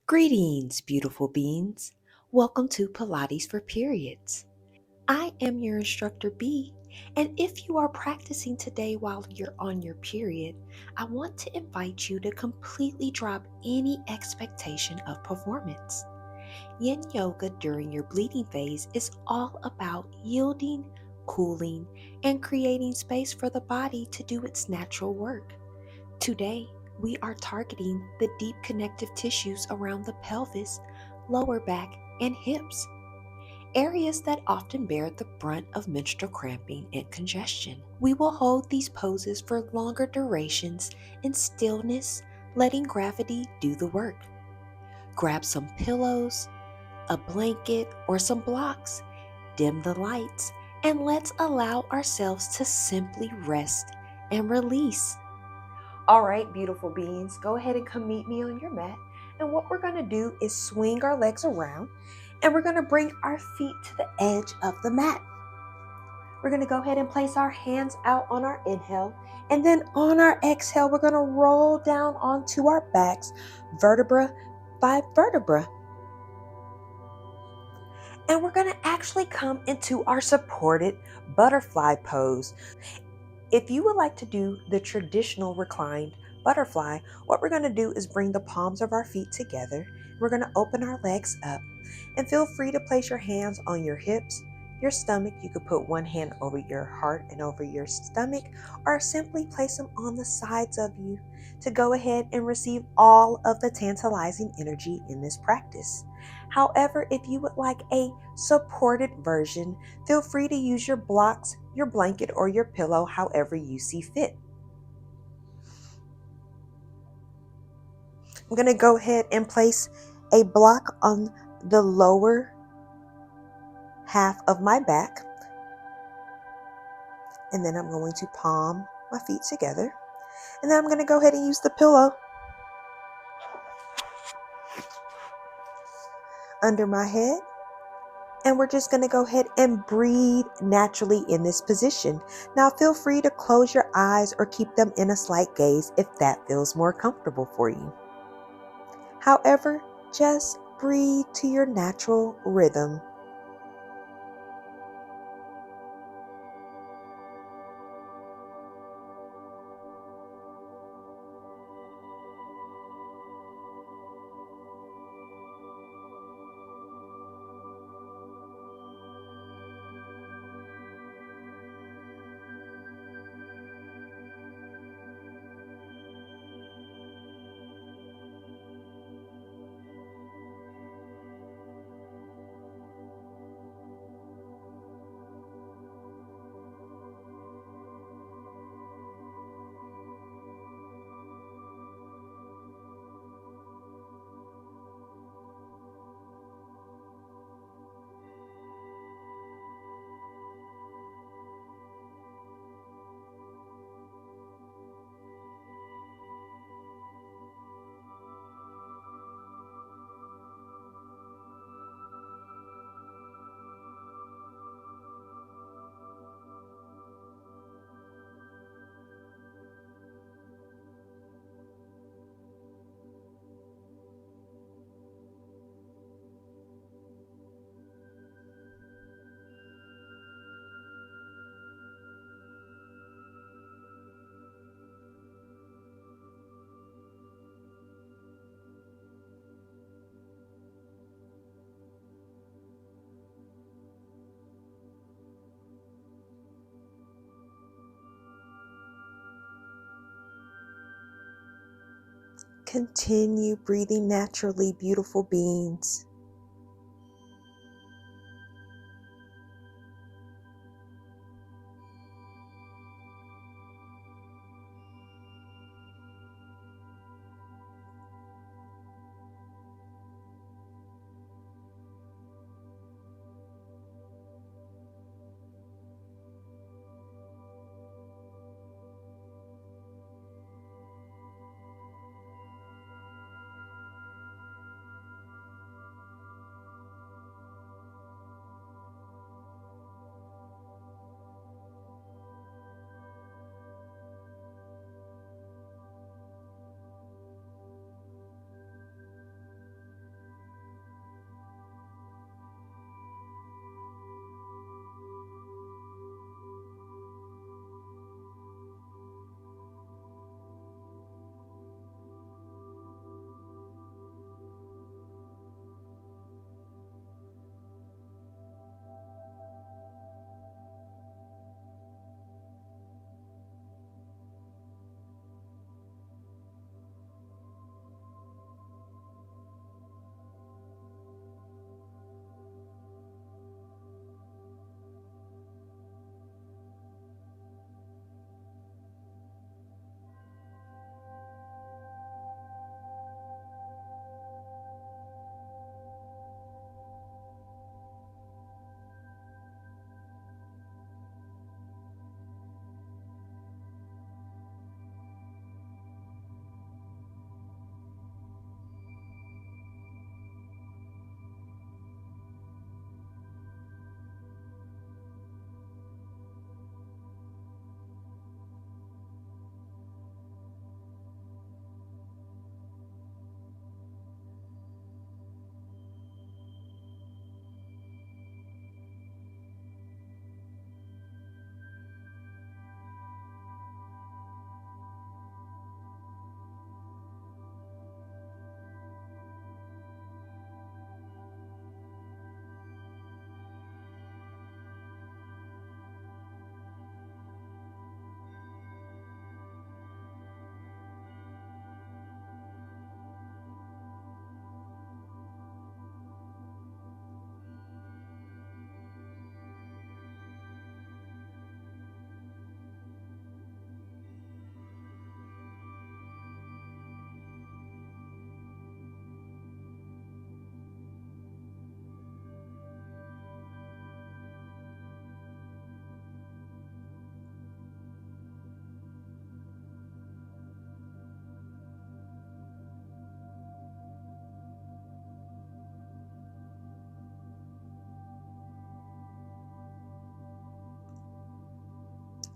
Greetings, beautiful beings. Welcome to Pilates for Periods. I am your instructor B, and if you are practicing today while you're on your period, I want to invite you to completely drop any expectation of performance. Yin Yoga during your bleeding phase is all about yielding, cooling, and creating space for the body to do its natural work. Today, we are targeting the deep connective tissues around the pelvis, lower back, and hips, areas that often bear the brunt of menstrual cramping and congestion. We will hold these poses for longer durations in stillness, letting gravity do the work. Grab some pillows, a blanket, or some blocks, dim the lights, and let's allow ourselves to simply rest and release. All right, beautiful beings, go ahead and come meet me on your mat. And what we're going to do is swing our legs around and we're going to bring our feet to the edge of the mat. We're going to go ahead and place our hands out on our inhale. And then on our exhale, we're going to roll down onto our backs, vertebra by vertebra. And we're going to actually come into our supported butterfly pose. If you would like to do the traditional reclined butterfly, what we're going to do is bring the palms of our feet together. We're going to open our legs up and feel free to place your hands on your hips, your stomach. You could put one hand over your heart and over your stomach, or simply place them on the sides of you to go ahead and receive all of the tantalizing energy in this practice. However, if you would like a supported version, feel free to use your blocks, your blanket, or your pillow however you see fit. I'm going to go ahead and place a block on the lower half of my back. And then I'm going to palm my feet together. And then I'm going to go ahead and use the pillow under my head. And we're just going to go ahead and breathe naturally in this position. Now feel free to close your eyes or keep them in a slight gaze if that feels more comfortable for you. However, just breathe to your natural rhythm. Continue breathing naturally, beautiful beings.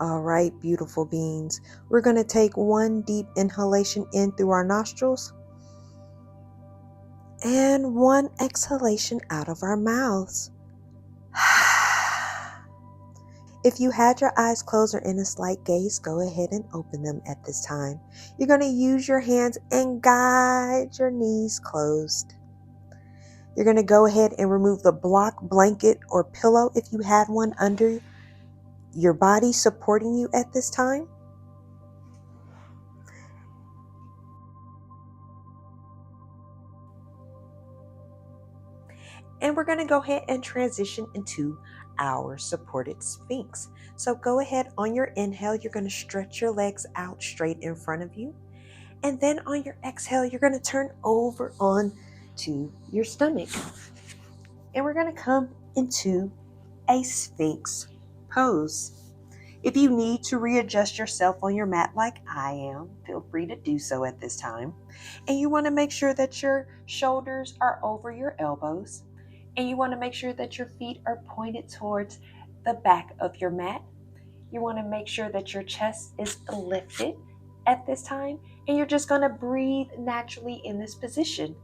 All right, beautiful beings. We're going to take one deep inhalation in through our nostrils and one exhalation out of our mouths. If you had your eyes closed or in a slight gaze, go ahead and open them at this time. You're going to use your hands and guide your knees closed. You're going to go ahead and remove the block, blanket, or pillow if you had one under your body supporting you at this time. And we're going to go ahead and transition into our supported sphinx. So go ahead on your inhale, you're going to stretch your legs out straight in front of you. And then on your exhale, you're going to turn over on to your stomach. And we're going to come into a sphinx pose. If you need to readjust yourself on your mat like I am, feel free to do so at this time. And you want to make sure that your shoulders are over your elbows. And you want to make sure that your feet are pointed towards the back of your mat. You want to make sure that your chest is lifted at this time. And you're just going to breathe naturally in this position.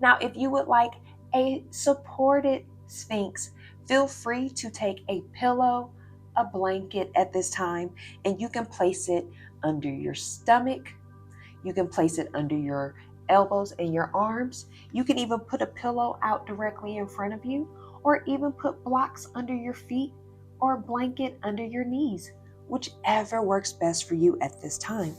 Now, if you would like a supported sphinx, feel free to take a pillow, a blanket at this time, and you can place it under your stomach. You can place it under your elbows and your arms. You can even put a pillow out directly in front of you, or even put blocks under your feet or a blanket under your knees, whichever works best for you at this time.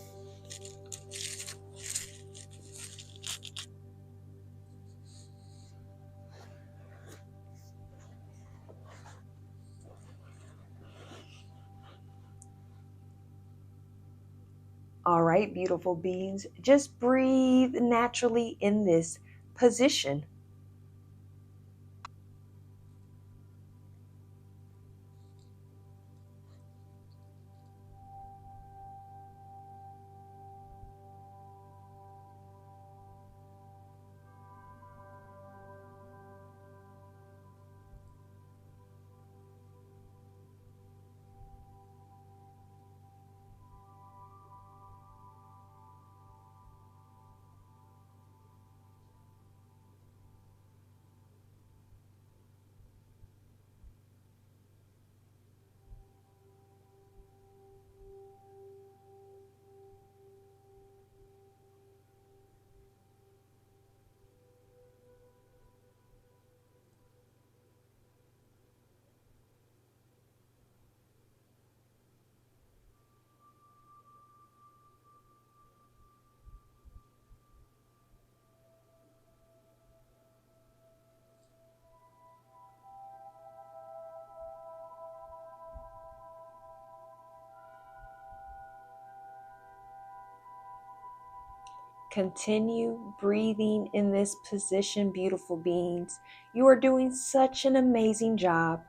All right, beautiful beings, just breathe naturally in this position. Continue breathing in this position, beautiful beings. You are doing such an amazing job.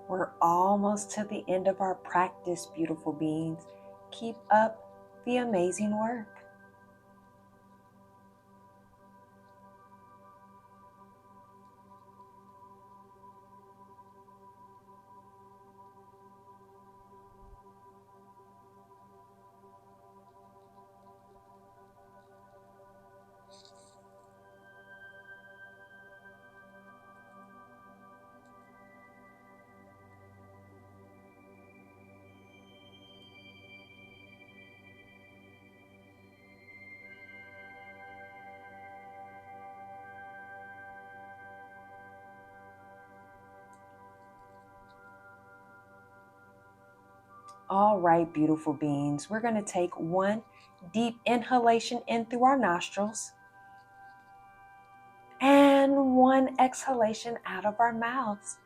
We're almost to the end of our practice, beautiful beings. Keep up the amazing work. All right, beautiful beings, we're going to take one deep inhalation in through our nostrils and one exhalation out of our mouths.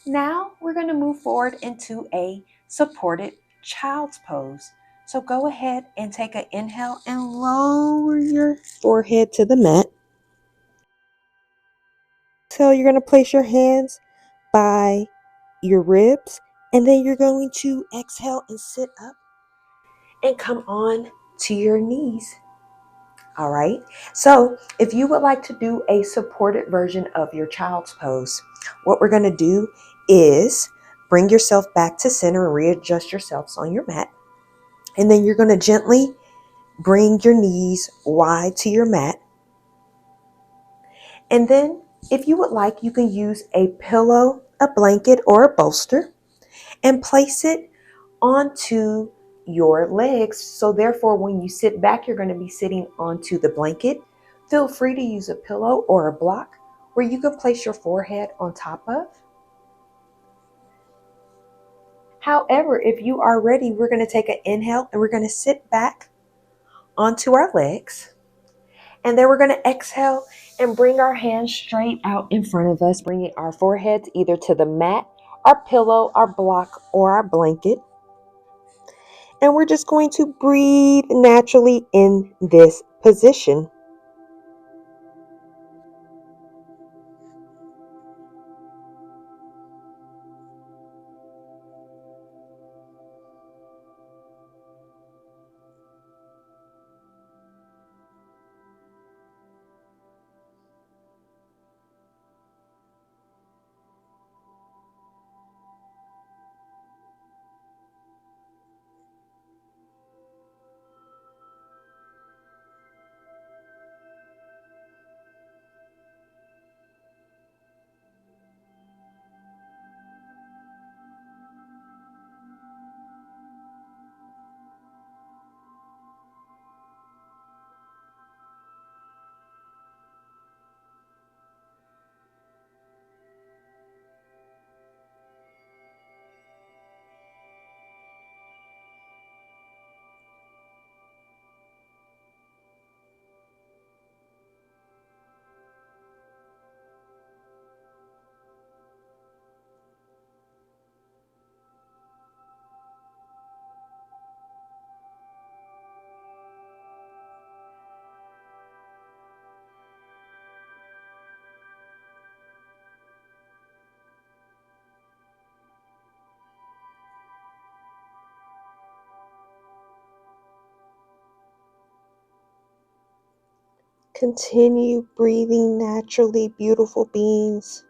Now we're going to move forward into a supported child's pose. So go ahead and take an inhale and lower your forehead to the mat. So you're going to place your hands by your ribs, and then you're going to exhale and sit up and come on to your knees. All right. So if you would like to do a supported version of your child's pose, what we're going to do is bring yourself back to center and readjust yourselves on your mat. And then you're going to gently bring your knees wide to your mat. And then if you would like, you can use a pillow, a blanket, or a bolster and place it onto your legs. So therefore, when you sit back, you're going to be sitting onto the blanket. Feel free to use a pillow or a block where you can place your forehead on top of. However, if you are ready, we're going to take an inhale and we're going to sit back onto our legs. And then we're going to exhale and bring our hands straight out in front of us, bringing our foreheads either to the mat, our pillow, our block, or our blanket. And we're just going to breathe naturally in this position. Continue breathing naturally, beautiful beings.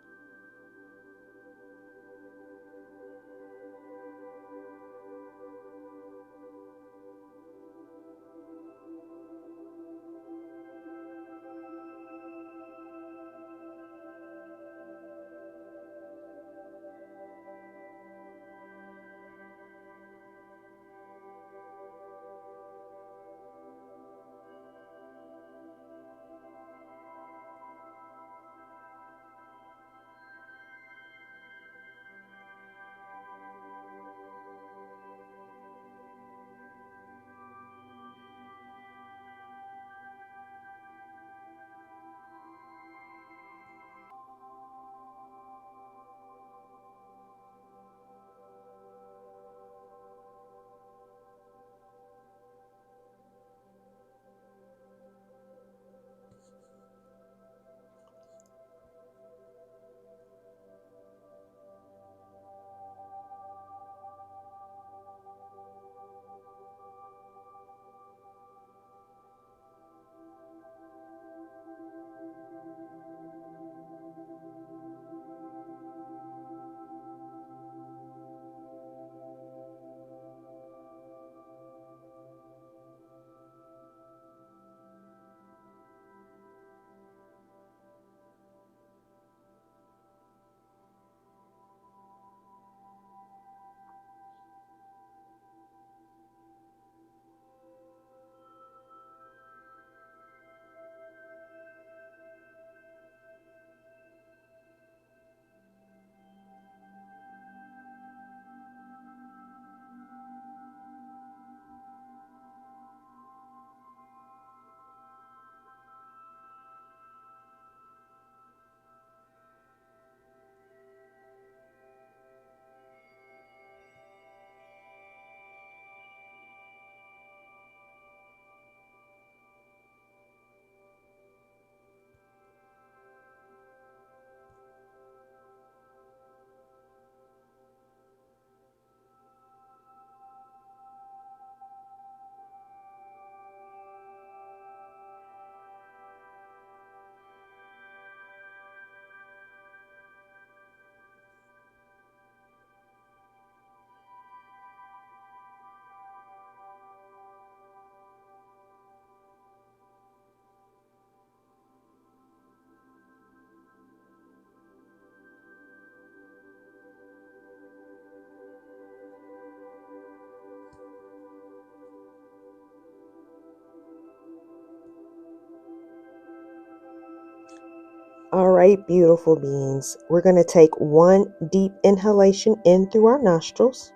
All right, beautiful beings. We're going to take one deep inhalation in through our nostrils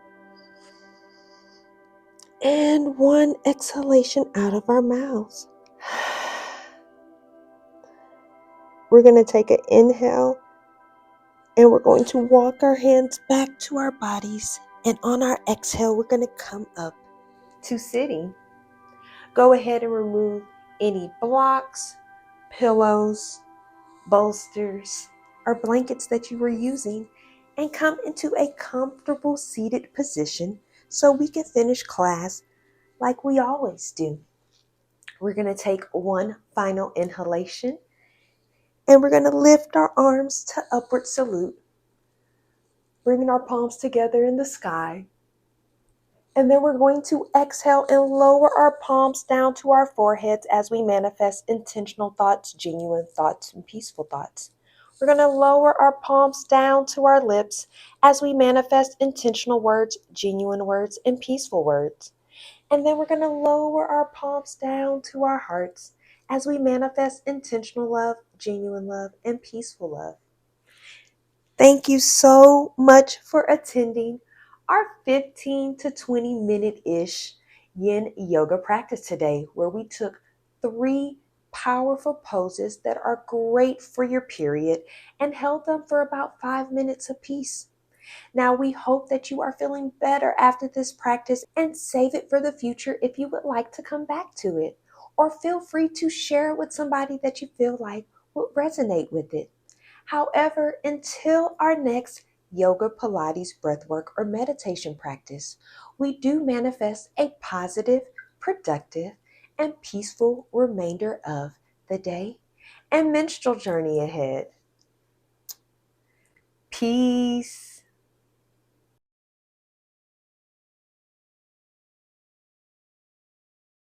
and one exhalation out of our mouths. We're going to take an inhale and we're going to walk our hands back to our bodies. And on our exhale, we're going to come up to sitting. Go ahead and remove any blocks, pillows, bolsters, or blankets that you were using and come into a comfortable seated position so we can finish class like we always do. We're going to take one final inhalation and we're going to lift our arms to upward salute, bringing our palms together in the sky. And then we're going to exhale and lower our palms down to our foreheads as we manifest intentional thoughts, genuine thoughts, and peaceful thoughts. We're going to lower our palms down to our lips as we manifest intentional words, genuine words, and peaceful words. And then we're going to lower our palms down to our hearts as we manifest intentional love, genuine love, and peaceful love. Thank you so much for attending our 15 to 20 minute-ish Yin Yoga practice today, where we took 3 powerful poses that are great for your period and held them for about 5 minutes apiece. Now, we hope that you are feeling better after this practice and save it for the future if you would like to come back to it. Or feel free to share it with somebody that you feel like would resonate with it. However, until our next yoga, Pilates, breathwork, or meditation practice, we do manifest a positive, productive, and peaceful remainder of the day and menstrual journey ahead. Peace.